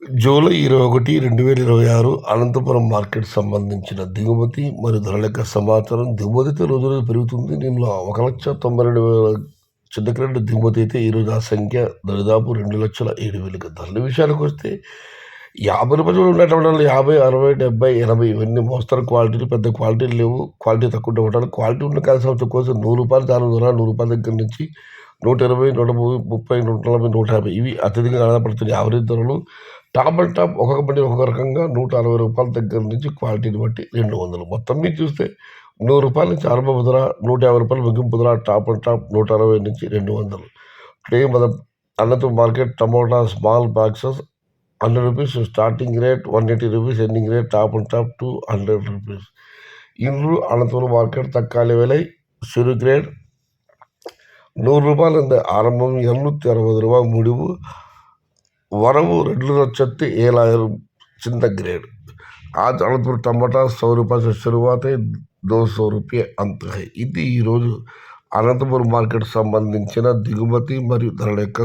July 21, 2026 Anantapuram market సంబంధించిన దిగుమతి మరియు ధర లెక్క సమాచారం. దిగుమతి రోజు పెరుగుతుంది. దీనిలో 1,92,000 చిన్న క్రేట్ దిగుమతి అయితే ఈరోజు ఆ సంఖ్య దాదాపు 2,07,000. ధరల విషయానికి వస్తే 50 రూపాయలు ఉన్నటువంటి 50, 60, 70, 80 ఇవన్నీ మోస్తరు క్వాలిటీలు, పెద్ద క్వాలిటీలు లేవు. క్వాలిటీ తక్కువ ఉంటారు. క్వాలిటీ ఉన్న కాన్సెప్ట్ కోసం ₹100 దాని ధర ₹100 దగ్గర నుంచి 120, 130, 140, 150 ఇవి అత్యధికంగా కనపడుతున్నాయి. యావరేజ్ ధరలు టాప్ అండ్ టాప్ ఒక్కొక్క బండి ఒక్కొక్క రకంగా ₹160 దగ్గర నుంచి క్వాలిటీని బట్టి 200. మొత్తం మీద చూస్తే ₹100 నుంచి ఆరంభ ధర, ₹150 ముగింపు ధర, టాప్ అండ్ టాప్ 160 నుంచి 200. టుడే మన Anantapuram market tomato small boxes ₹100 starting rate, ₹180 ending rate, top and top ₹200. ఇండ్రు అనంతపురం మార్కెట్ తక్కాలి విலை சிறு கிரேட் ₹100 இந்த ஆரம்பம், ₹260 முடிவு, வரவு 2,07,000 चिंता ग्रेड. आज अनंतपुर टमाटा ₹100 से शुरुआत है, ₹200 अंत है. ఇది ఈరోజు అనంతపురం మార్కెట్ సంబంధించిన దిగుమతి మరియు ధరల యొక్క